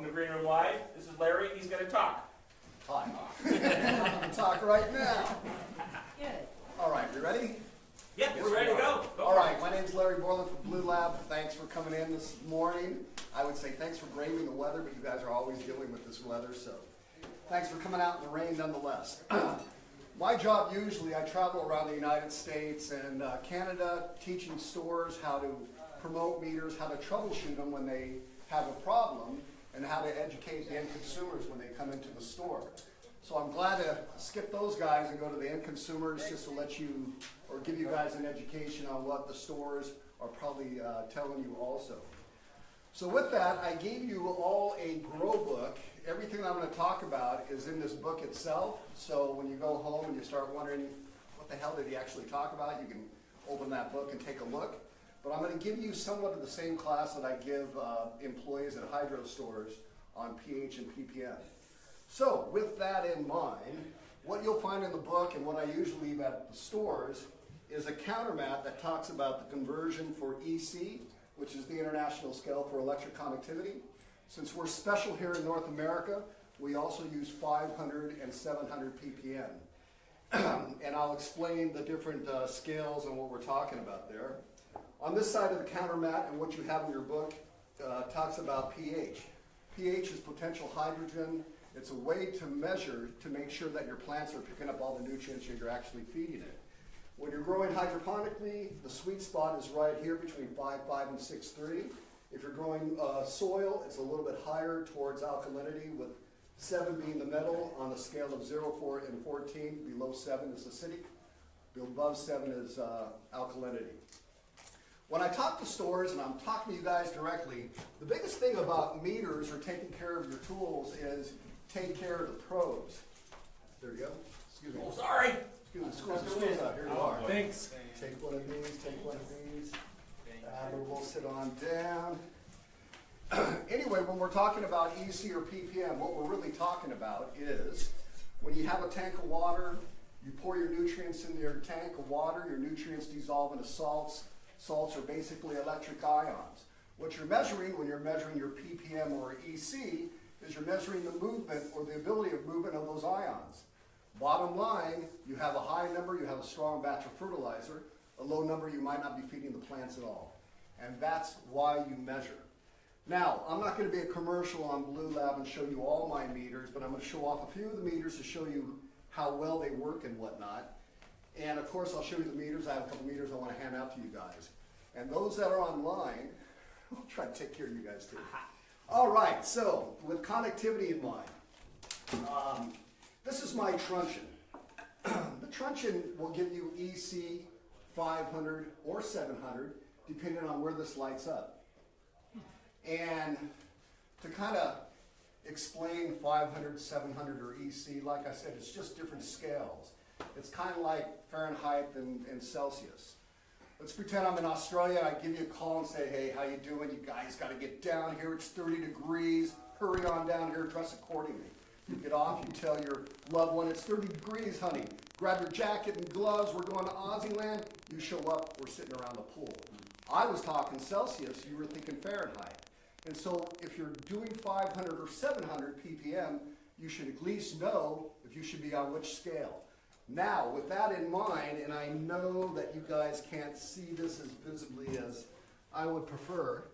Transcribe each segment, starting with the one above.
Welcome to Green Room Live. This is Larry. He's going to talk. Hi. I'm going to talk right now. Good. All right, you ready? Yep, we're ready to go. All right, my name's Larry Bourland from Bluelab. Thanks for coming in this morning. I would say thanks for braving the weather, but you guys are always dealing with this weather, so thanks for coming out in the rain nonetheless. My job usually, I travel around the United States and Canada, teaching stores how to promote meters, how to troubleshoot them when they have a problem, and how to educate the end consumers when they come into the store. So I'm glad to skip those guys and go to the end consumers just to let you, or give you guys an education on what the stores are probably telling you also. So with that, I gave you all a grow book. Everything I'm going to talk about is in this book itself. So when you go home and you start wondering, what the hell did he actually talk about? You can open that book and take a look. But I'm going to give you somewhat of the same class that I give employees at hydro stores on pH and PPM. So with that in mind, what you'll find in the book and what I usually leave at the stores is a countermat that talks about the conversion for EC, which is the international scale for electric conductivity. Since we're special here in North America, we also use 500 and 700 ppm. And I'll explain the different scales and what we're talking about there. On this side of the countermat, and what you have in your book, talks about pH. pH is potential hydrogen. It's a way to measure to make sure that your plants are picking up all the nutrients you're actually feeding it. When you're growing hydroponically, the sweet spot is right here between 5.5 and 6.3. If you're growing soil, it's a little bit higher towards alkalinity, with 7 being the middle on the scale of 0, 4, and 14. Below 7 is acidic. Above 7 is alkalinity. When I talk to stores, and I'm talking to you guys directly, the biggest thing about meters or taking care of your tools is take care of the probes. There you go. Excuse me. Oh, sorry. Excuse me. Here you are. Thanks. Take one of these, take one of these. We'll sit on down. Anyway, when we're talking about EC or PPM, what we're really talking about is when you have a tank of water, you pour your nutrients into your tank of water, your nutrients dissolve into salts. Salts are basically electric ions. What you're measuring when you're measuring your PPM or EC is you're measuring the movement or the ability of movement of those ions. Bottom line, you have a high number, you have a strong batch of fertilizer. A low number, you might not be feeding the plants at all. And that's why you measure. Now, I'm not going to be a commercial on Bluelab and show you all my meters, but I'm going to show off a few of the meters to show you how well they work and whatnot. And of course, I'll show you the meters. I have a couple meters I want to hand out to you guys. And those that are online, I'll try to take care of you guys too. All right, so with connectivity in mind, this is my truncheon. The truncheon will give you EC 500 or 700, depending on where this lights up. And to kind of explain 500, 700, or EC, like I said, it's just different scales. It's kind of like Fahrenheit and Celsius. Let's pretend I'm in Australia. I give you a call and say, hey, how you doing? You guys got to get down here. It's 30 degrees. Hurry on down here. Dress accordingly. You get off. You tell your loved one, it's 30 degrees, honey. Grab your jacket and gloves. We're going to Aussie land. You show up. We're sitting around the pool. I was talking Celsius. You were thinking Fahrenheit. And so if you're doing 500 or 700 ppm, you should at least know if you should be on which scale. Now, with that in mind, and I know that you guys can't see this as visibly as I would prefer,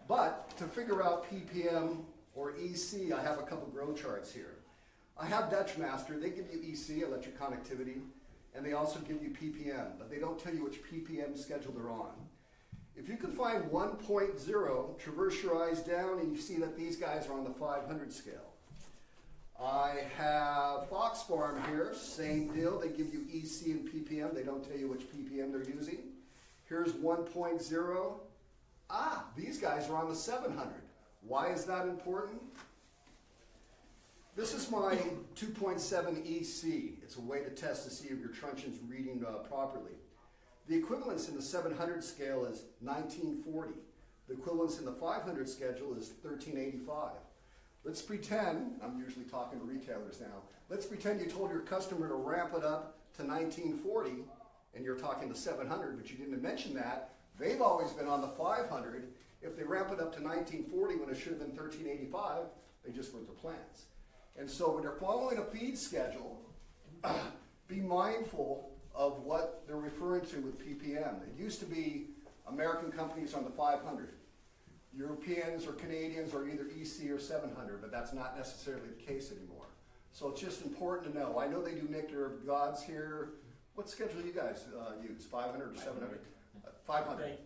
but to figure out PPM or EC, I have a couple grow charts here. I have Dutch Master. They give you EC, electric conductivity, and they also give you PPM, but they don't tell you which PPM schedule they're on. If you can find 1.0, traverse your eyes down, and you see that these guys are on the 500 scale. I have Fox Farm here, same deal. They give you EC and PPM. They don't tell you which PPM they're using. Here's 1.0. Ah, these guys are on the 700. Why is that important? This is my 2.7 EC. It's a way to test to see if your truncheon's reading properly. The equivalence in the 700 scale is 1940. The equivalence in the 500 schedule is 1385. Let's pretend, I'm usually talking to retailers now, let's pretend you told your customer to ramp it up to 1940 and you're talking to 700, but you didn't mention that. They've always been on the 500, If they ramp it up to 1940 when it should have been 1385, they just burnt the plants. And so when they're following a feed schedule, be mindful of what they're referring to with PPM. It used to be American companies on the 500. Europeans or Canadians are either EC or 700, but that's not necessarily the case anymore. So it's just important to know. I know they do Nectar of Gods here. What schedule do you guys use? 500 or 700? 500.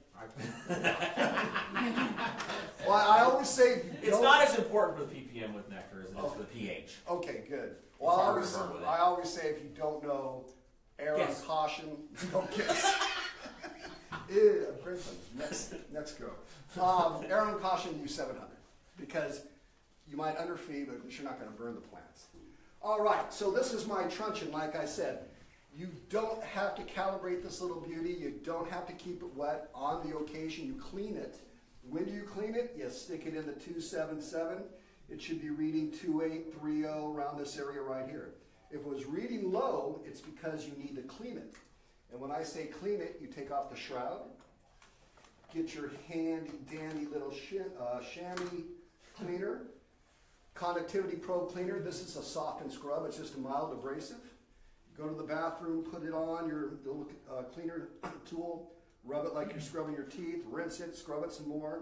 Well, I always say It's not as important for the PPM with Nectar as it is for the pH. Okay, good. Well, I always say if you don't know, err on Guess. caution, don't guess. Ew, next go. Err on caution, use 700 because you might underfeed, but you're not going to burn the plants. All right, so this is my truncheon. Like I said, you don't have to calibrate this little beauty. You don't have to keep it wet. On the occasion, you clean it. When do you clean it? You stick it in the 277. It should be reading 2830 around this area right here. If it was reading low, it's because you need to clean it. And when I say clean it, you take off the shroud, get your handy dandy little chamois cleaner, conductivity probe cleaner. This is a soft and scrub. It's just a mild abrasive. Go to the bathroom, put it on your little cleaner tool, rub it like you're scrubbing your teeth, rinse it, scrub it some more.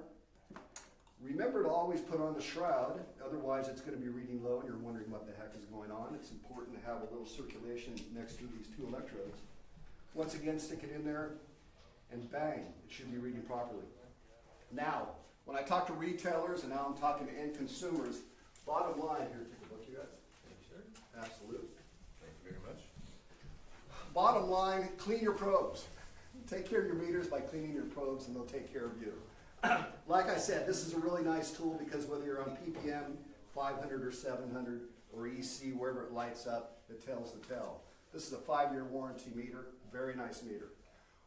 Remember to always put on the shroud, otherwise it's going to be reading low and you're wondering what the heck is going on. It's important to have a little circulation next to these two electrodes. Once again, stick it in there and bang, it should be reading properly. Now, when I talk to retailers and now I'm talking to end consumers, bottom line here, take a look, you guys. Thank you, sir. Absolutely. Thank you very much. Bottom line, clean your probes. Take care of your meters by cleaning your probes and they'll take care of you. Like I said, this is a really nice tool because whether you're on PPM, 500 or 700 or EC, wherever it lights up, it tells the tale. This is a 5-year warranty meter, very nice meter.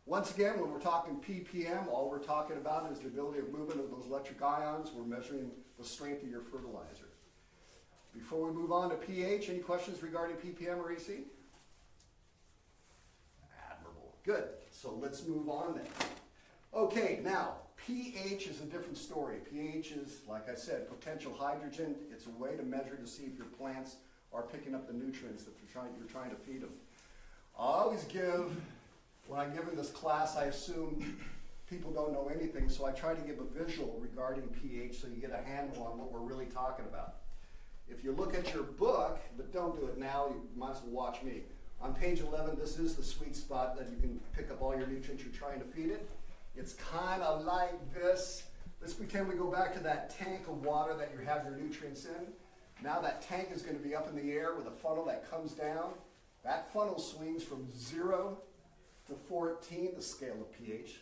Once again, when we're talking PPM, all we're talking about is the ability of movement of those electric ions. We're measuring the strength of your fertilizer. Before we move on to pH, any questions regarding PPM or EC? Admirable. Good. So let's move on then. Okay, now, pH is a different story. pH is, like I said, potential hydrogen. It's a way to measure to see if your plants are picking up the nutrients that you're trying to feed them. I always give, when I give in this class, I assume people don't know anything, so I try to give a visual regarding pH so you get a handle on what we're really talking about. If you look at your book, but don't do it now, you might as well watch me. On page 11, this is the sweet spot that you can pick up all your nutrients you're trying to feed it. It's kind of like this. Let's pretend we go back to that tank of water that you have your nutrients in. Now that tank is going to be up in the air with a funnel that comes down. That funnel swings from 0 to 14, the scale of pH.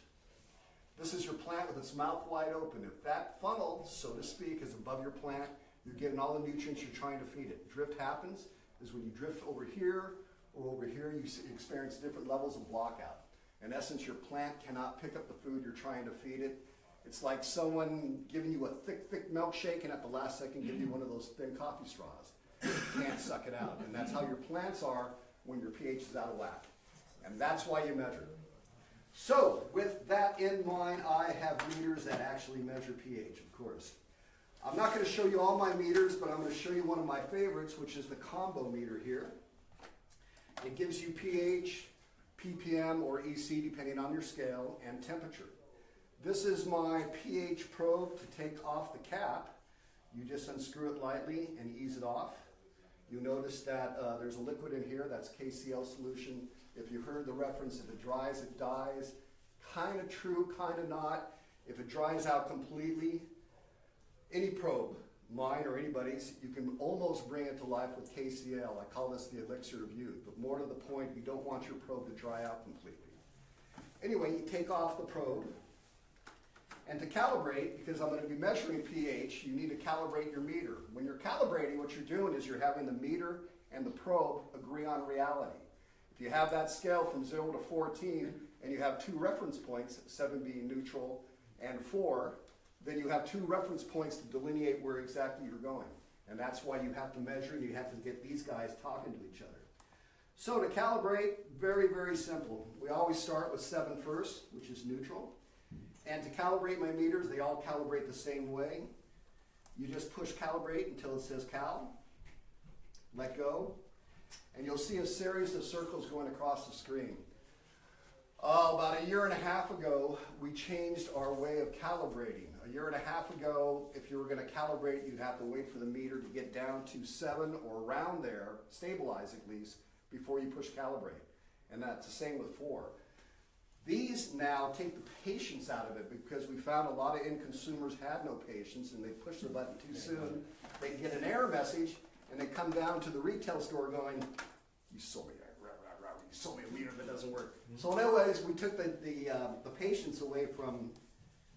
This is your plant with its mouth wide open. If that funnel, so to speak, is above your plant, you're getting all the nutrients you're trying to feed it. Drift happens is when you drift over here or over here, you experience different levels of blockout. In essence, your plant cannot pick up the food you're trying to feed it. It's like someone giving you a thick milkshake and at the last second give you one of those thin coffee straws. You can't suck it out. And that's how your plants are when your pH is out of whack. And that's why you measure. So, with that in mind, I have meters that actually measure pH, of course. I'm not going to show you all my meters, but I'm going to show you one of my favorites, which is the combo meter here. It gives you pH, PPM, or EC, depending on your scale, and temperature. This is my pH probe to take off the cap. You just unscrew it lightly and ease it off. You notice that there's a liquid in here, that's KCl solution. If you heard the reference, if it dries, it dies. Kind of true, kind of not. If it dries out completely, any probe, mine or anybody's, you can almost bring it to life with KCl. I call this the elixir of youth. But more to the point, you don't want your probe to dry out completely. Anyway, you take off the probe. And to calibrate, because I'm going to be measuring pH, you need to calibrate your meter. When you're calibrating, what you're doing is you're having the meter and the probe agree on reality. If you have that scale from 0 to 14, and you have 2 reference points, 7 being neutral and 4, then you have 2 reference points to delineate where exactly you're going. And that's why you have to measure and you have to get these guys talking to each other. So to calibrate, very, very simple. We always start with 7 first, which is neutral. And to calibrate my meters, they all calibrate the same way. You just push calibrate until it says cal, let go, and you'll see a series of circles going across the screen. About a year and a half ago, we changed our way of calibrating. A year and a half ago, if you were going to calibrate, you'd have to wait for the meter to get down to 7 or around there, stabilize at least, before you push calibrate. And that's the same with 4. These now take the patience out of it because we found a lot of end consumers had no patience and they push the button too soon. They get an error message and they come down to the retail store going, you sold me a meter that doesn't work. So anyways, we took the patience away from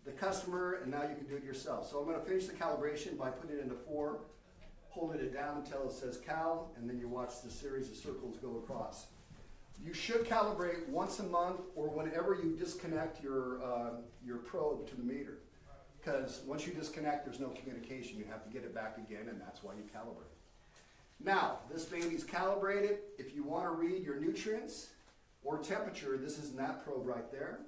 the customer and now you can do it yourself. So I'm going to finish the calibration by putting it into 4, holding it down until it says cal, and then you watch the series of circles go across. You should calibrate once a month or whenever you disconnect your probe to the meter. Because once you disconnect, there's no communication. You have to get it back again, and that's why you calibrate. Now, this baby's calibrated. If you want to read your nutrients or temperature, this is in that probe right there.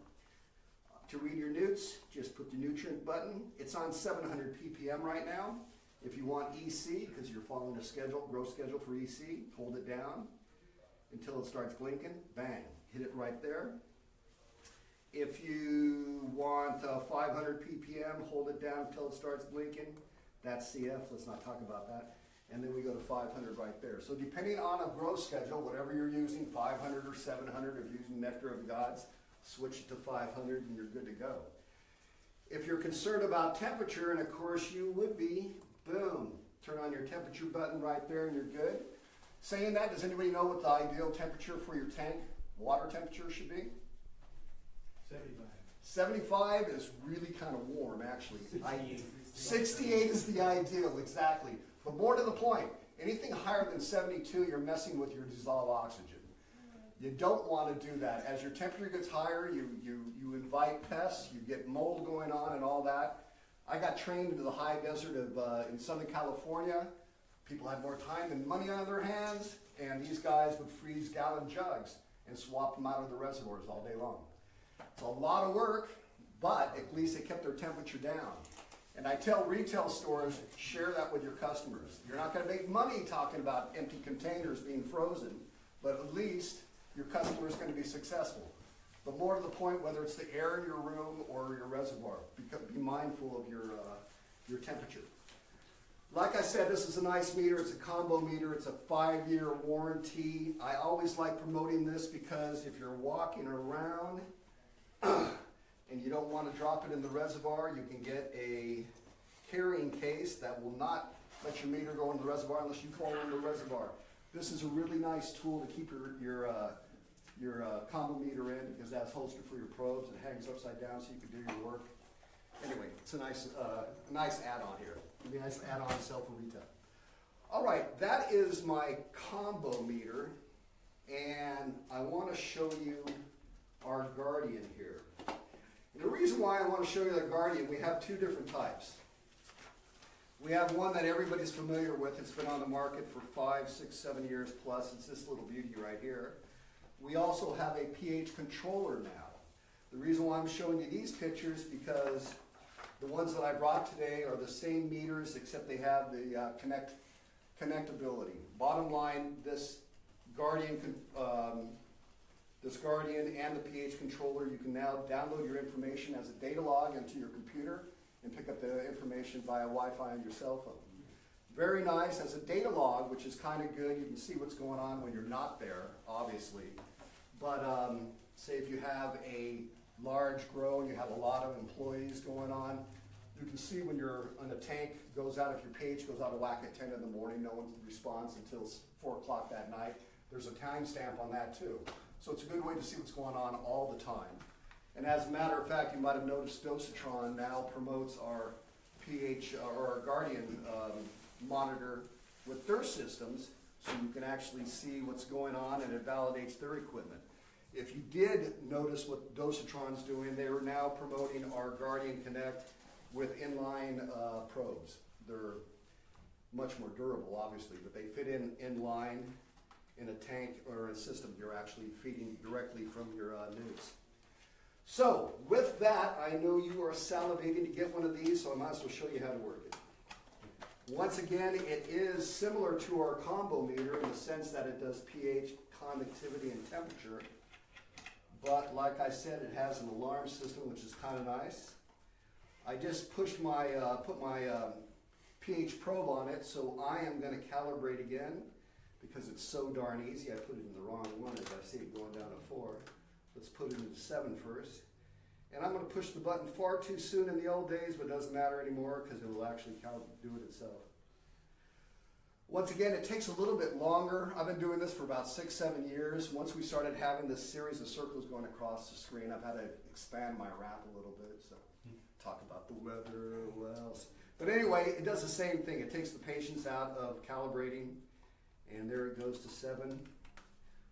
To read your newts, just put the nutrient button. It's on 700 ppm right now. If you want EC, because you're following a schedule, growth schedule for EC, hold it down until it starts blinking, bang, hit it right there. If you want 500 ppm, hold it down until it starts blinking. That's CF, let's not talk about that. And then we go to 500 right there. So depending on a growth schedule, whatever you're using, 500 or 700, if you're using Nectar of Gods, switch it to 500 and you're good to go. If you're concerned about temperature, and of course you would be, boom, turn on your temperature button right there and you're good. Saying that, does anybody know what the ideal temperature for your tank, water temperature, should be? 75. 75 is really kind of warm, actually. 68 is the ideal, exactly. But more to the point, anything higher than 72, you're messing with your dissolved oxygen. You don't want to do that. As your temperature gets higher, you invite pests, you get mold going on and all that. I got trained into the high desert of in Southern California. People had more time and money on their hands, and these guys would freeze gallon jugs and swap them out of the reservoirs all day long. It's a lot of work, but at least it kept their temperature down. And I tell retail stores, share that with your customers. You're not going to make money talking about empty containers being frozen, but at least your customer is going to be successful. But more to the point, whether it's the air in your room or your reservoir, be mindful of your temperature. Like I said, this is a nice meter. It's a combo meter. It's a 5-year warranty. I always like promoting this because if you're walking around and you don't want to drop it in the reservoir, you can get a carrying case that will not let your meter go in the reservoir unless you fall in the reservoir. This is a really nice tool to keep your combo meter in because that's holster for your probes. It hangs upside down so you can do your work. Anyway, it's a nice add-on here. It'd be a nice add-on to sell for retail. All right, that is my combo meter, and I want to show you our Guardian here. And the reason why I want to show you the Guardian, we have 2 different types. We have one that everybody's familiar with. It's been on the market for 5, 6, 7 years plus. It's this little beauty right here. We also have a pH controller now. The reason why I'm showing you these pictures because the ones that I brought today are the same meters except they have the connectability. Bottom line, this Guardian and the pH controller, you can now download your information as a data log into your computer and pick up the information via Wi-Fi on your cell phone. Very nice as a data log, which is kind of good. You can see what's going on when you're not there, obviously. But say if you have a large grow and you have a lot of employees going on, you can see when you're on a tank goes out, if your page goes out of whack at 10 in the morning, no one responds until 4 o'clock that night. There's a timestamp on that too. So it's a good way to see what's going on all the time. And as a matter of fact, you might have noticed Dosatron now promotes our pH or our Guardian monitor with their systems, so you can actually see what's going on and it validates their equipment. If you did notice what Dosatron's doing, they are now promoting our Guardian Connect with inline probes. They're much more durable, obviously, but they fit in line in a tank or a system you're actually feeding directly from your newts. So with that, I know you are salivating to get one of these, so I might as well show you how to work it. Once again, it is similar to our combo meter in the sense that it does pH, conductivity, and temperature. But like I said, it has an alarm system, which is kind of nice. I just pushed my, put my pH probe on it, so I am going to calibrate again because it's so darn easy. I put it in the wrong one as I see it going down to 4. Let's put it into 7 first. And I'm going to push the button far too soon in the old days, but it doesn't matter anymore because it will actually do it itself. Once again, it takes a little bit longer. I've been doing this for about 6-7 years. Once we started having this series of circles going across the screen, I've had to expand my wrap a little bit. So talk about the weather, what else? But anyway, it does the same thing. It takes the patience out of calibrating, and there it goes to 7.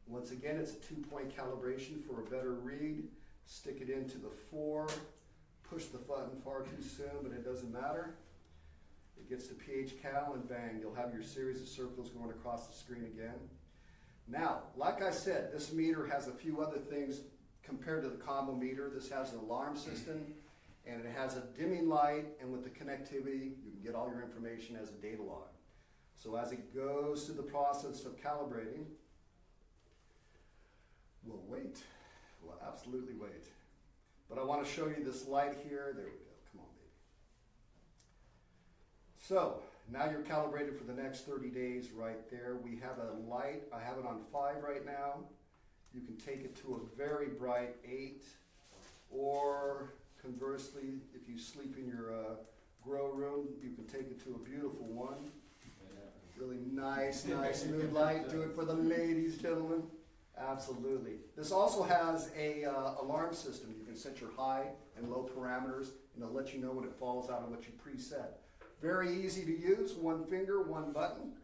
Once again, it's a 2-point calibration for a better read. Stick it into the 4, push the button far too soon, but it doesn't matter. It gets to pH cal, and bang, you'll have your series of circles going across the screen again. Now, like I said, this meter has a few other things compared to the combo meter. This has an alarm system, and it has a dimming light, and with the connectivity, you can get all your information as a data log. So as it goes through the process of calibrating, we'll wait. We'll absolutely wait. But I want to show you this light here. There we go. Come on, baby. So now you're calibrated for the next 30 days right there. We have a light. I have it on 5 right now. You can take it to a very bright 8. Or conversely, if you sleep in your grow room, you can take it to a beautiful 1. Really nice mood light. Do it for the ladies, gentlemen. Absolutely. This also has a alarm system. You can set your high and low parameters, and it'll let you know when it falls out of what you preset. Very easy to use. 1 finger, 1 button.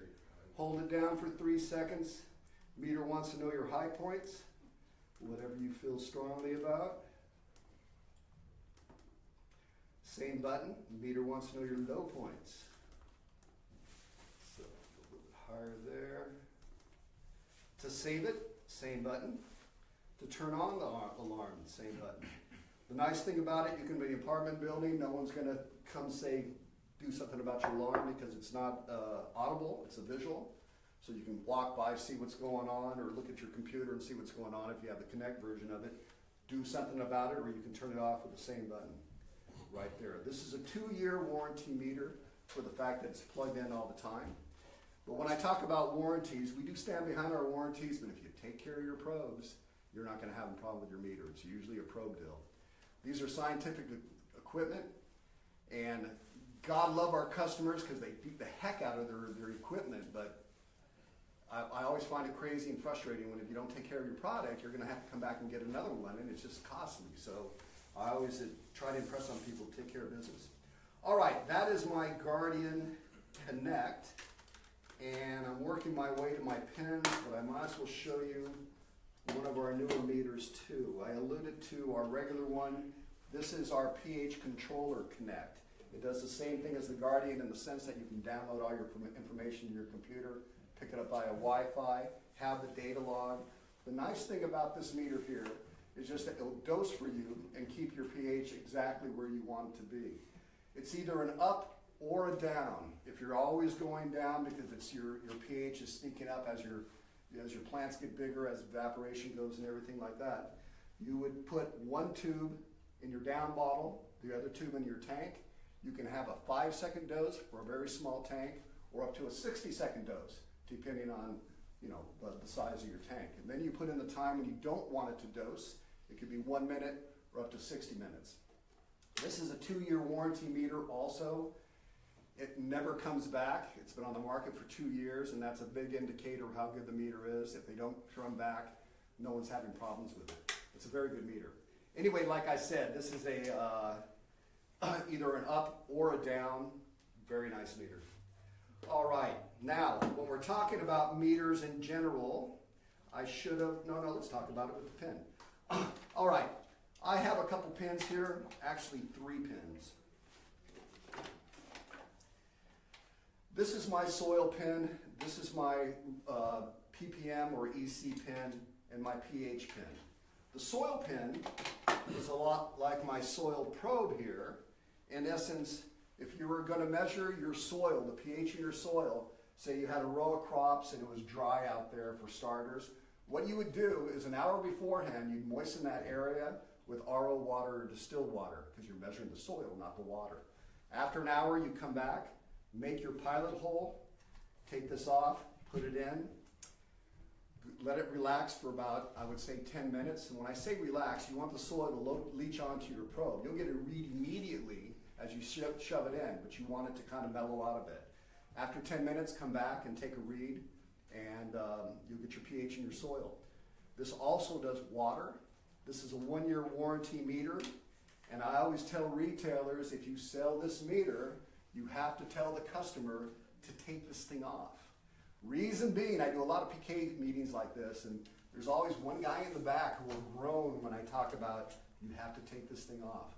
Hold it down for 3 seconds. Meter wants to know your high points, whatever you feel strongly about. Same button. Meter wants to know your low points. So a little bit higher there. To save it, same button. To turn on the alarm, same button. The nice thing about it, you can be in an apartment building, no one's going to come say, do something about your alarm because it's not audible, it's a visual. So you can walk by, see what's going on, or look at your computer and see what's going on if you have the Connect version of it. Do something about it, or you can turn it off with the same button right there. This is a 2-year warranty meter for the fact that it's plugged in all the time. But when I talk about warranties, we do stand behind our warranties, but if you take care of your probes, you're not going to have a problem with your meter. It's usually a probe deal. These are scientific equipment, and God love our customers because they beat the heck out of their equipment, but I always find it crazy and frustrating when if you don't take care of your product, you're going to have to come back and get another one, and it's just costly. So I always try to impress on people to take care of business. All right, that is my Guardian Connect. And I'm working my way to my pins, but I might as well show you one of our newer meters too. I alluded to our regular one. This is our pH controller Connect. It does the same thing as the Guardian in the sense that you can download all your information to your computer, pick it up via Wi-Fi, have the data log. The nice thing about this meter here is just that it'll dose for you and keep your pH exactly where you want it to be. It's either an up or a down. If you're always going down because it's your pH is sneaking up as your plants get bigger, as evaporation goes and everything like that, you would put 1 tube in your down bottle, the other tube in your tank. You can have a 5-second dose for a very small tank, or up to a 60-second dose, depending on the size of your tank. And then you put in the time when you don't want it to dose. It could be 1 minute or up to 60 minutes. This is a 2-year warranty meter also. It never comes back. It's been on the market for 2 years, and that's a big indicator of how good the meter is. If they don't come back, no one's having problems with it. It's a very good meter. Anyway, like I said, this is a either an up or a down. Very nice meter. All right, now when we're talking about meters in general, I should have, no, let's talk about it with the pen. All right, I have a couple pins here, actually 3 pins. This is my soil pin, this is my PPM or EC pin, and my pH pin. The soil pin is a lot like my soil probe here. In essence, if you were going to measure your soil, the pH in your soil, say you had a row of crops and it was dry out there for starters, what you would do is an hour beforehand, you'd moisten that area with RO water or distilled water, because you're measuring the soil, not the water. After an hour, you come back, make your pilot hole, take this off, put it in, let it relax for about, I would say, 10 minutes. And when I say relax, you want the soil to leach onto your probe. You'll get a read immediately as you shove it in, but you want it to kind of mellow out a bit. After 10 minutes, come back and take a read, and you'll get your pH in your soil. This also does water. This is a 1-year warranty meter, and I always tell retailers, if you sell this meter, you have to tell the customer to take this thing off. Reason being, I do a lot of PK meetings like this, and there's always one guy in the back who will groan when I talk about you have to take this thing off,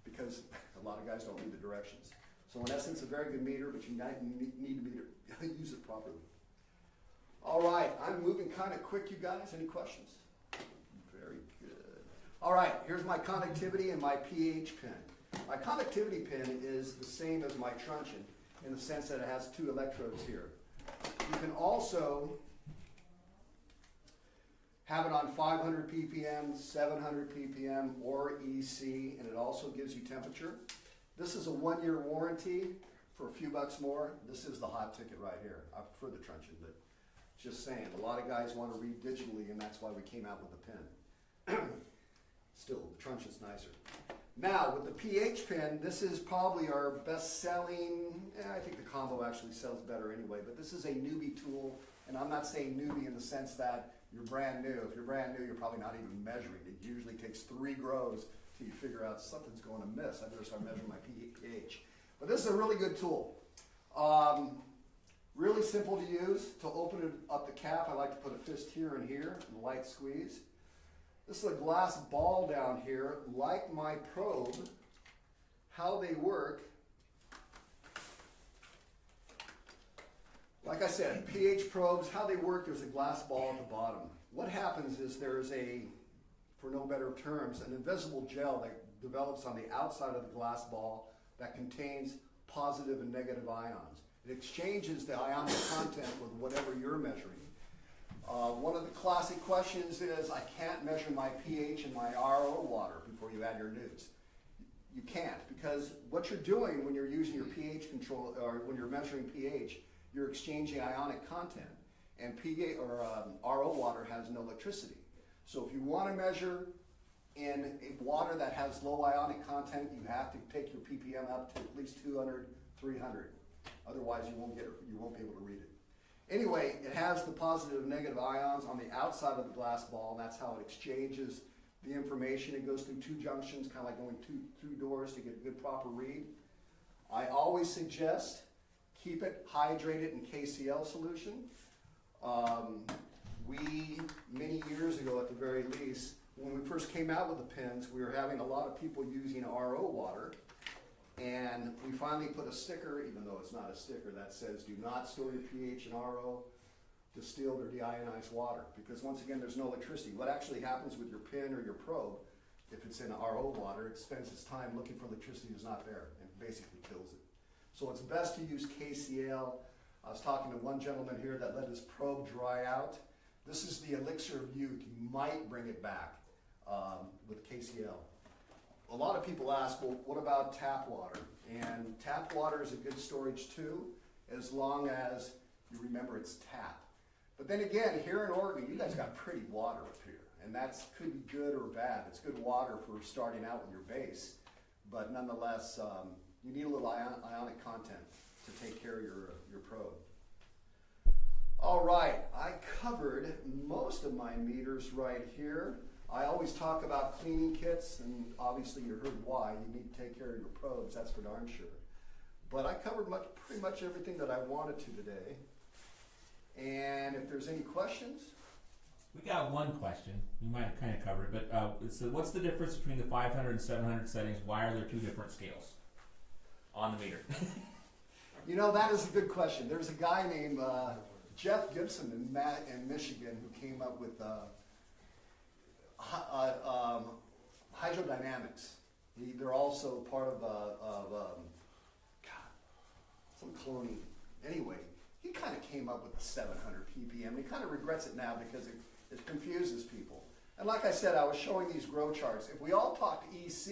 because a lot of guys don't read the directions. So in essence, a very good meter, but you need to use it properly. All right, I'm moving kind of quick, you guys. Any questions? Very good. All right, here's my conductivity and my pH pin. My conductivity pin is the same as my truncheon in the sense that it has 2 electrodes here. You can also have it on 500 ppm, 700 ppm, or EC, and it also gives you temperature. This is a 1-year warranty for a few bucks more. This is the hot ticket right here. I prefer the truncheon, but just saying, a lot of guys want to read digitally, and that's why we came out with the pen. Still, the truncheon's nicer. Now, with the pH pen, this is probably our best-selling, I think the combo actually sells better anyway, but this is a newbie tool, and I'm not saying newbie in the sense that you're brand new. If you're brand new, you're probably not even measuring. It usually takes 3 grows till you figure out something's going amiss. I better start measuring my pH. But this is a really good tool. Really simple to use. To open it up the cap, I like to put a fist here and here, and a light squeeze. This is a glass ball down here, like my probe. How they work, like I said, pH probes, how they work, there's a glass ball at the bottom. What happens is there's a, for no better terms, an invisible gel that develops on the outside of the glass ball that contains positive and negative ions. It exchanges the ionic content with whatever you're measuring. One of the classic questions is, I can't measure my pH in my RO water before you add your newts. You can't, because what you're doing when you're using your pH control, or when you're measuring pH, you're exchanging ionic content. And RO water has no electricity. So if you want to measure in a water that has low ionic content, you have to take your ppm up to at least 200, 300. Otherwise, you won't be able to read it. Anyway, it has the positive and negative ions on the outside of the glass ball, and that's how it exchanges the information. It goes through 2 junctions, kind of like going through doors to get a good proper read. I always suggest keep it hydrated in KCl solution. Many years ago at the very least, when we first came out with the pens, we were having a lot of people using RO water. And we finally put a sticker, even though it's not a sticker, that says do not store your pH in RO, distilled or deionized water. Because once again, there's no electricity. What actually happens with your pen or your probe, if it's in RO water, it spends its time looking for electricity that's not there and basically kills it. So it's best to use KCl. I was talking to one gentleman here that let his probe dry out. This is the elixir of youth. You might bring it back with KCl. A lot of people ask, well, what about tap water? And tap water is a good storage too, as long as you remember it's tap. But then again, here in Oregon, you guys got pretty water up here, and that could be good or bad. It's good water for starting out with your base, but nonetheless, you need a little ionic content to take care of your probe. All right, I covered most of my meters right here. I always talk about cleaning kits, and obviously you heard why. You need to take care of your probes, that's for darn sure. But I covered pretty much everything that I wanted to today. And if there's any questions? We got one question. You might have kind of covered it, but it's what's the difference between the 500 and 700 settings? Why are there 2 different scales on the meter? You know, that is a good question. There's a guy named Jeff Gibson in Michigan who came up with hydrodynamics. They're also part of some cloning. Anyway, he kind of came up with the 700 ppm. He kind of regrets it now because it confuses people. And like I said, I was showing these grow charts. If we all talked EC,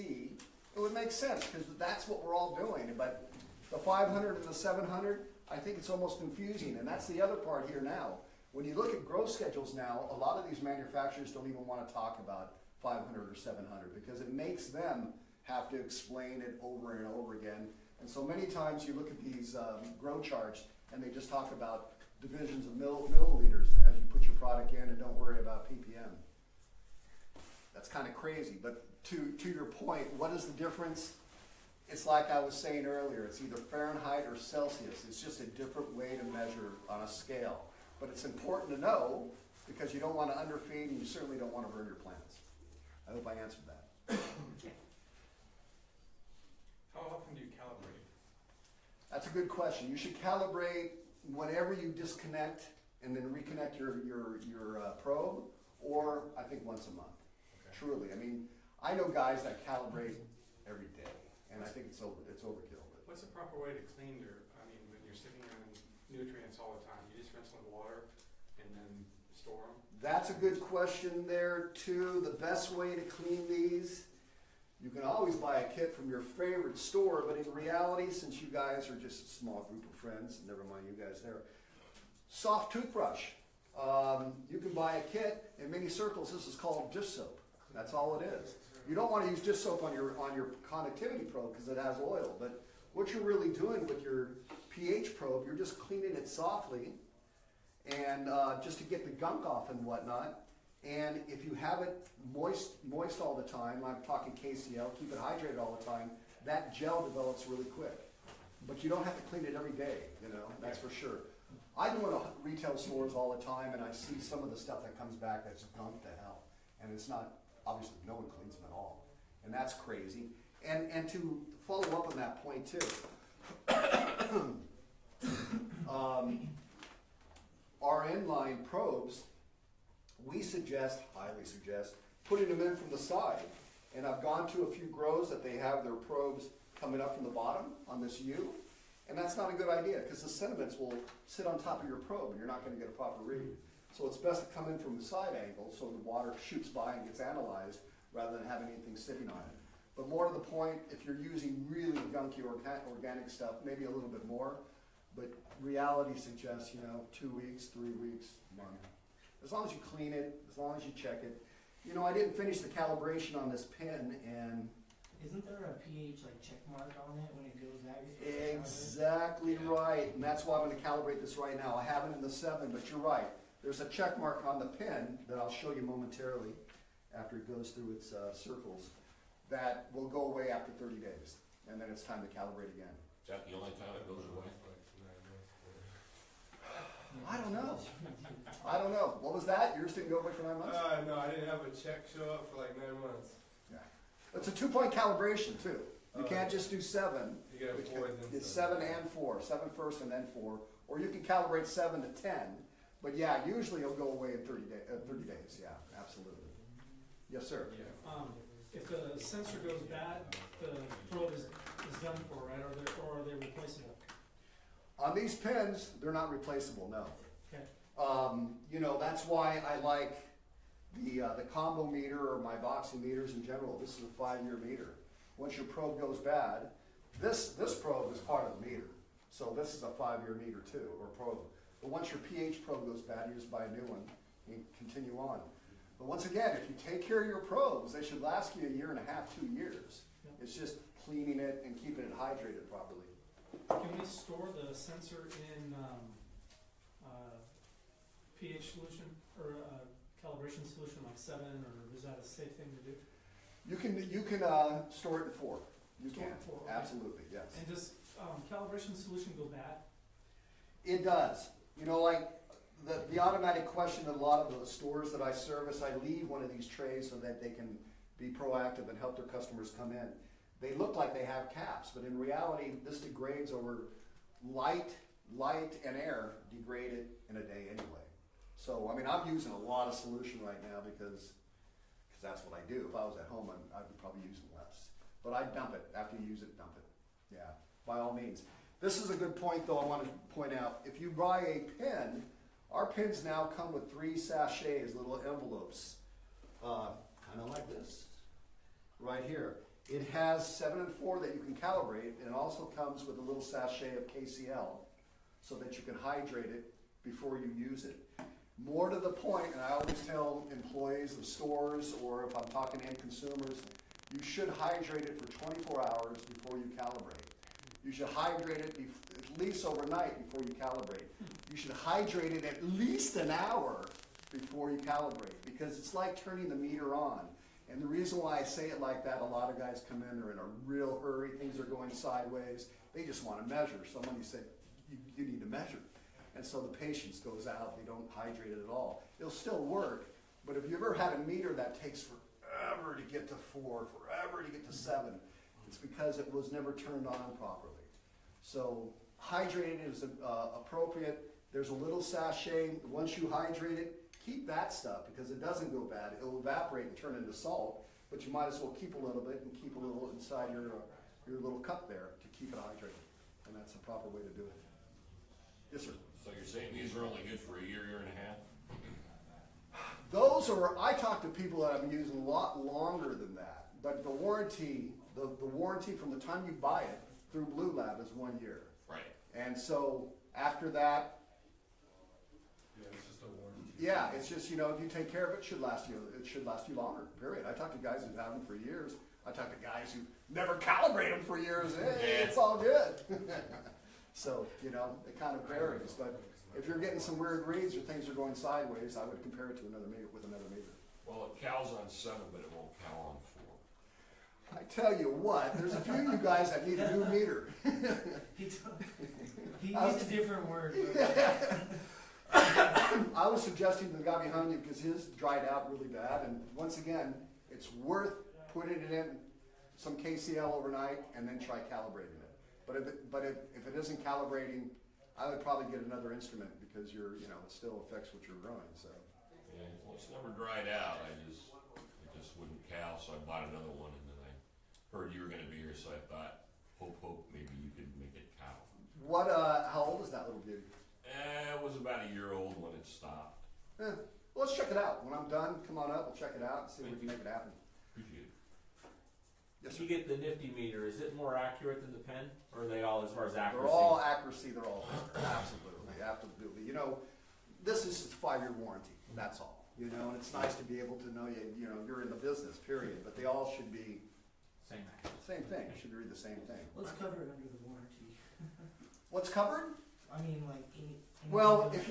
it would make sense because that's what we're all doing. But the 500 and the 700, I think it's almost confusing. And that's the other part here now. When you look at grow schedules now, a lot of these manufacturers don't even want to talk about 500 or 700 because it makes them have to explain it over and over again. And so many times you look at these grow charts and they just talk about divisions of milliliters as you put your product in and don't worry about ppm. That's kind of crazy, but to your point, what is the difference? It's like I was saying earlier, it's either Fahrenheit or Celsius. It's just a different way to measure on a scale. But it's important to know because you don't want to underfeed and you certainly don't want to burn your plants. I hope I answered that. How often do you calibrate? That's a good question. You should calibrate whenever you disconnect and then reconnect your probe, or I think once a month. Okay. Truly, I mean, I know guys that calibrate every day, and I think it's overkill. But what's the proper way to clean your? I mean, when you're sitting on nutrients all the time, you just rinse them with water and then store them. That's a good question there too. The best way to clean these. You can always buy a kit from your favorite store, but in reality, since you guys are just a small group of friends, never mind you guys there, soft toothbrush. You can buy a kit in many circles. This is called dish soap. That's all it is. You don't want to use dish soap on your conductivity probe because it has oil, but what you're really doing with your pH probe, you're just cleaning it softly and just to get the gunk off and whatnot. And if you have it moist all the time, I'm talking KCl, keep it hydrated all the time, that gel develops really quick. But you don't have to clean it every day, you know, that's for sure. I go into retail stores all the time and I see some of the stuff that comes back that's gunk to hell. And it's not, obviously no one cleans them at all. And that's crazy. And to follow up on that point too, our inline probes, we suggest, highly suggest, putting them in from the side. And I've gone to a few grows that they have their probes coming up from the bottom on this U. And that's not a good idea because the sediments will sit on top of your probe and you're not going to get a proper read. So it's best to come in from the side angle so the water shoots by and gets analyzed rather than having anything sitting on it. But more to the point, if you're using really gunky organic stuff, maybe a little bit more. But reality suggests, 2 weeks, 3 weeks, a month. As long as you clean it, as long as you check it. I didn't finish the calibration on this pen, and isn't there a pH check mark on it when it goes back? Exactly right, and that's why I'm going to calibrate this right now. I haven't in the 7, but you're right. There's a check mark on the pen that I'll show you momentarily after it goes through its circles that will go away after 30 days, and then it's time to calibrate again. Is that the only time it goes away? I don't know. What was that? Yours didn't go away for 9 months? No, I didn't have a check show up for 9 months. Yeah. It's a 2-point calibration too. You can't just do 7. You got 4 and then it's 7 and 4. 7 first and then 4. Or you can calibrate 7 to 10. But yeah, usually it'll go away in 30 days. Yeah, absolutely. Yes, sir. Yeah. If the sensor goes bad, the probe is done for, right? Or are they replaceable? On these pens, they're not replaceable, no. Okay. That's why I like the combo meter or my boxing meters in general. This is a 5-year meter. Once your probe goes bad, this probe is part of the meter. So this is a 5-year meter too, or probe. But once your pH probe goes bad, you just buy a new one and continue on. But once again, if you take care of your probes, they should last you 1.5 years, 2 years. Yep. It's just cleaning it and keeping it hydrated properly. Can we store the sensor in pH solution or calibration solution like 7, or is that a safe thing to do? You can store it in 4. You store can. It in 4, okay. Absolutely, yes. And does calibration solution go bad? It does. The automatic question at a lot of the stores that I service, I leave one of these trays so that they can be proactive and help their customers come in. They look like they have caps, but in reality, this degrades over light and air degrade it in a day anyway. So, I'm using a lot of solution right now because because that's what I do. If I was at home, I would probably use it less. But I dump it. After you use it, dump it. Yeah, by all means. This is a good point, though, I want to point out. If you buy a pen, our pens now come with 3 sachets, little envelopes, kind of like this, right here. It has 7 and 4 that you can calibrate, and it also comes with a little sachet of KCl so that you can hydrate it before you use it. More to the point, and I always tell employees of stores, or if I'm talking to end consumers, you should hydrate it for 24 hours before you calibrate. You should hydrate it at least overnight before you calibrate. You should hydrate it at least an hour before you calibrate, because it's like turning the meter on. And the reason why I say it like that, a lot of guys come in, they're in a real hurry, things are going sideways, they just want to measure. Somebody said, you need to measure. And so the patience goes out, they don't hydrate it at all. It'll still work, but if you ever had a meter that takes forever to get to 4, forever to get to 7, it's because it was never turned on properly. So hydrating is appropriate. There's a little sachet. Once you hydrate it, keep that stuff because it doesn't go bad. It'll evaporate and turn into salt, but you might as well keep a little bit and keep a little inside your little cup there to keep it hydrated. And that's the proper way to do it. Yes, sir. So you're saying these are only good for a year, year and a half? Those are, I talk to people that have been using a lot longer than that, but the warranty, the warranty from the time you buy it through Bluelab is 1 year. Right. And so after that, Yeah, it's just a warranty. yeah, it's just, if you take care of it, it should last you longer, period. I talk to guys who've had them for years. I talk to guys who never calibrate them for years. Hey, it's all good. So, it kind of varies. But if you're getting some weird reads or things are going sideways, I would compare it to another meter with another meter. Well, it cals on 7, but it won't cal on 4. I tell you what, there's a few of you guys that need a new meter. He used a different word. I was suggesting to the guy behind you because his dried out really bad, and once again, it's worth putting it in some KCl overnight and then try calibrating it. But if it isn't calibrating, I would probably get another instrument because it still affects what you're growing. So. Yeah, well, it's never dried out. It just wouldn't cal, so I bought another one, and then I heard you were going to be here, so I thought, hope maybe you could make it cal. What? How old is that little beauty? It was about a year old when it stopped. Well, let's check it out. When I'm done, come on up. We'll check it out and see if we can make it happen. Appreciate it. Yes, If sir. you get the nifty meter, is it more accurate than the pen? Or are they all as far as accuracy? They're all accuracy. They're all absolutely. This is a 5-year warranty. That's all. And it's nice to be able to know you're in the business. Period. But they all should be Same. same thing. It should read the same thing. What's covered under the warranty? What's covered? I mean, like Well, if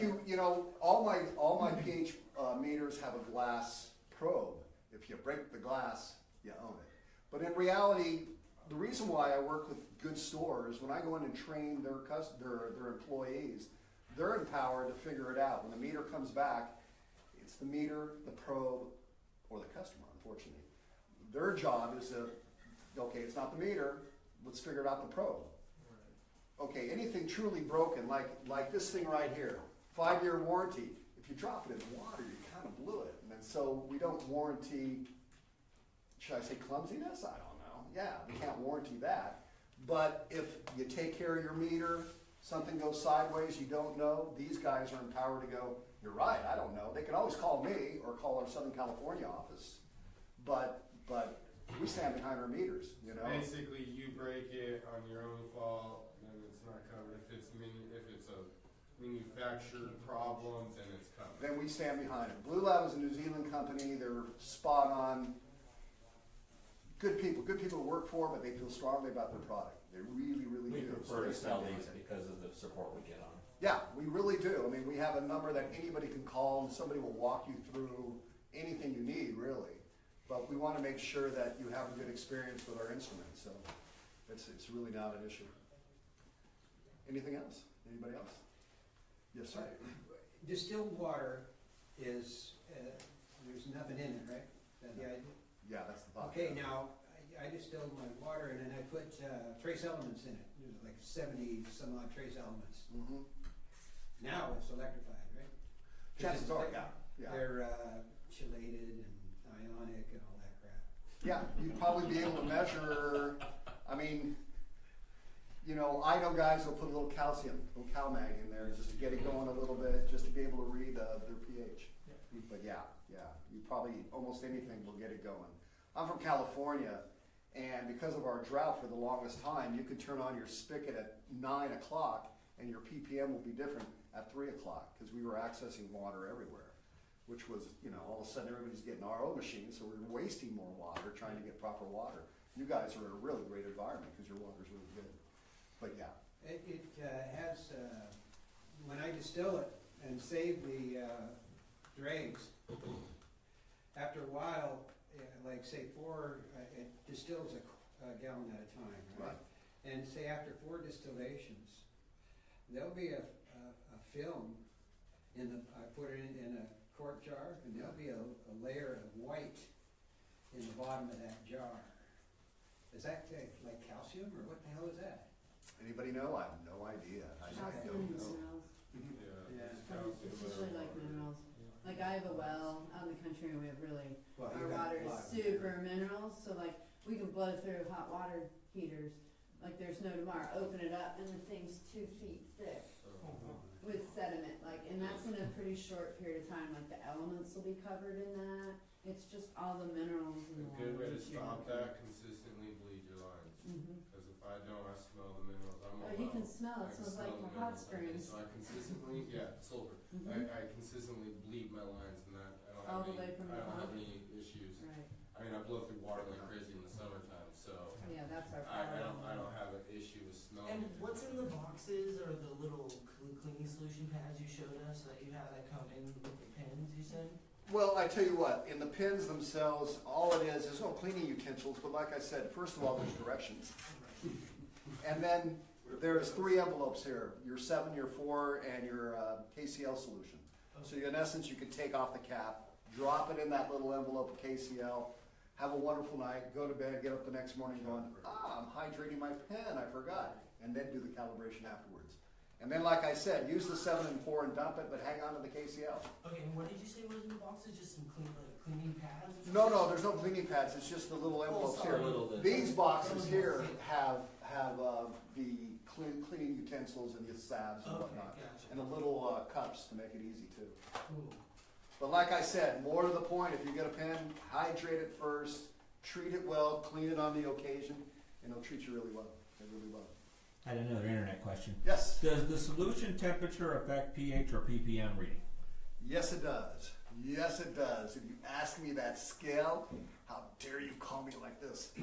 all my pH meters have a glass probe. If you break the glass, you own it. But in reality, the reason why I work with good stores, when I go in and train their employees, they're empowered to figure it out. When the meter comes back, it's the meter, the probe, or the customer, unfortunately. Their job is okay, it's not the meter, let's figure out the probe. Okay, anything truly broken, like this thing right here, 5-year warranty, if you drop it in the water, you kind of blew it. And so we don't warranty, should I say clumsiness? I don't know. Yeah, we can't warranty that. But if you take care of your meter, something goes sideways, you don't know, these guys are empowered to go, you're right, I don't know. They can always call me or call our Southern California office. But we stand behind our meters, Basically, you break it on your own fault, then it's not covered. If it's a manufactured problem, then it's covered. Then we stand behind it. Bluelab is a New Zealand company. They're spot on. Good people to work for, but they feel strongly about their product. They really, really We do. prefer So to they sell stand these behind it. because of the support we get on them. Yeah, we really do. I mean, we have a number that anybody can call and somebody will walk you through anything you need, really. But we want to make sure that you have a good experience with our instruments. So it's really not an issue. Anything else? Anybody else? Yes, sir. Distilled water is, there's nothing in it, right? Is that the idea? Yeah, that's the thought. Okay, now, I distilled my water and then I put trace elements in it. There's like 70 some odd trace elements. Mm-hmm. Now it's electrified, right? Chances are, yeah. They're chelated and ionic and all that crap. Yeah, you'd probably be able to measure, I mean, you know, I know guys will put a little calcium, little CalMag in there just to get it going a little bit, just to be able to read their pH. But yeah, you probably, almost anything will get it going. I'm from California, and because of our drought for the longest time, you could turn on your spigot at 9 o'clock and your PPM will be different at 3 o'clock because we were accessing water everywhere, which was, you know, all of a sudden everybody's getting RO machines, so we're wasting more water trying to get proper water. You guys are in a really great environment because your water's really good. But yeah. It has, when I distill it and save the dregs, after a while, like say it distills a gallon at a time, right? And say after 4 distillations, there'll be a film I put it in a quart jar, and there'll be a layer of white in the bottom of that jar. Is that like calcium, or what the hell is that? Anybody know? I have no idea. I Calcium don't know. minerals. It's usually like Yeah. minerals. Like I have a well out in the country and we have really, Well, our you got water a is lot of super minerals, so like we can blow through hot water heaters. Like there's no tomorrow, open it up and the thing's 2 feet thick with sediment, like, and that's in a pretty short period of time, like the elements will be covered in that. It's just all the minerals in the A water. good way to stop that, consistently bleed your lines. Because if I don't, I smell the minerals. Oh, you can smell it, smells like the hot springs. So I consistently, sulfur. I consistently bleed my lines, and that I don't All have the any, way from I the don't have bottom? any issues. Right, I mean, I blow through water like crazy in the summertime, so yeah, that's our I problem. don't have an issue with smelling. And what's in the boxes or the little cleaning solution pads you showed us that you have that come in with the pens, you said? Well, I tell you what, in the pins themselves, all it is, there's no cleaning utensils, but like I said, first of all, there's directions. And then there's 3 envelopes here, your 7, your 4, and your KCL solution. So in essence, you can take off the cap, drop it in that little envelope of KCL, have a wonderful night, go to bed, get up the next morning going, I'm hydrating my pen, I forgot, and then do the calibration afterwards. And then, like I said, use the 7 and 4 and dump it, but hang on to the KCL. Okay, and what did you say was in the boxes? Just some cleaning pads? Or No, something? there's no cleaning pads, it's just the little envelopes sorry. here. These boxes here have the cleaning utensils and the salves and Okay, whatnot. gotcha. And the little cups to make it easy too. Cool. But like I said, more to the point, if you get a pen, hydrate it first, treat it well, clean it on the occasion, and it'll treat you really well. Really well. I had another internet question. Yes. Does the solution temperature affect pH or PPM reading? Yes, it does. Yes, it does. If you ask me that scale, how dare you call me like this?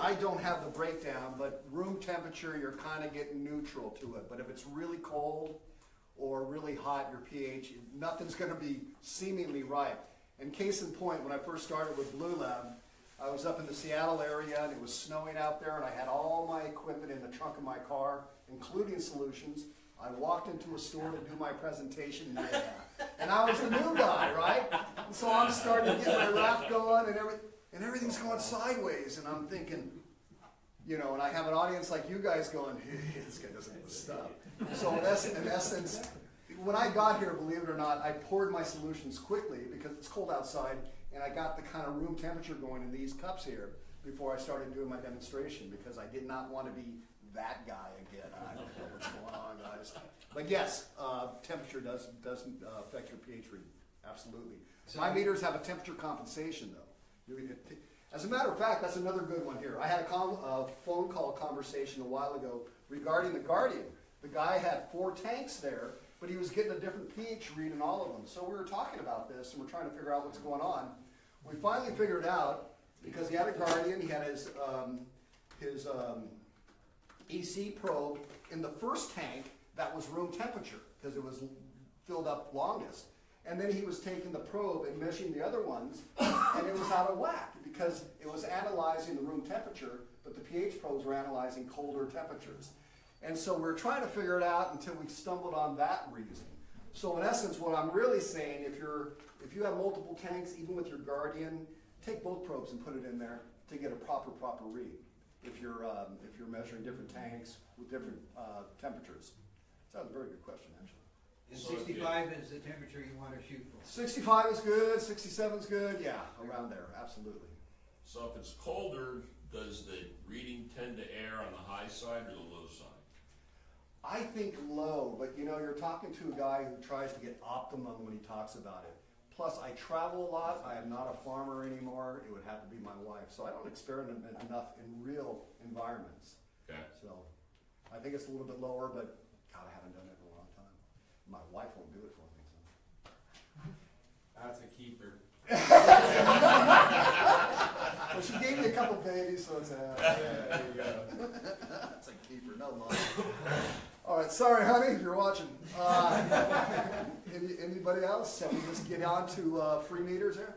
I don't have the breakdown, but room temperature, you're kind of getting neutral to it. But if it's really cold or really hot, your pH, nothing's going to be seemingly right. And case in point, when I first started with Bluelab, I was up in the Seattle area and it was snowing out there and I had all my equipment in the trunk of my car, including solutions. I walked into a store to do my presentation, and I was the new guy, right? And so I'm starting to get my rap going and everything's going sideways, and I'm thinking, you know, and I have an audience like you guys going, hey, this guy doesn't know his stuff. So in essence, when I got here, believe it or not, I poured my solutions quickly because it's cold outside, and I got the kind of room temperature going in these cups here before I started doing my demonstration because I did not want to be that guy again. I don't know what's going on, guys. But yes, temperature does affect your pH reading. Absolutely. So My meters have a temperature compensation, though. As a matter of fact, that's another good one here. I had a phone call conversation a while ago regarding the Guardian. The guy had 4 tanks there, but he was getting a different pH read in all of them. So we were talking about this, and we're trying to figure out what's going on. We finally figured out, because he had a Guardian, he had his EC probe in the first tank that was room temperature, because it was filled up longest. And then he was taking the probe and measuring the other ones, and it was out of whack, because it was analyzing the room temperature, but the pH probes were analyzing colder temperatures. And so we're trying to figure it out until we stumbled on that reason. So in essence, what I'm really saying, if you have multiple tanks, even with your Guardian, take both probes and put it in there to get a proper read. If you're measuring different tanks with different temperatures. So that was a very good question, actually. And So if you- 65 is the temperature you want to shoot for. 65 is good, 67 is good, yeah, around there, absolutely. So if it's colder, does the reading tend to err on the high side or the low side? I think low, but you know, you're talking to a guy who tries to get optimum when he talks about it. Plus, I travel a lot, I am not a farmer anymore, it would have to be my wife, so I don't experiment enough in real environments. Okay. So, I think it's a little bit lower, but God, I haven't done it in a long time. My wife won't do it for me, so. That's a keeper. Well, she gave me a couple babies, so it's there you go. That's a keeper, no mine. All right, sorry, honey, if you're watching. Anybody else? Shall we just get on to free meters here?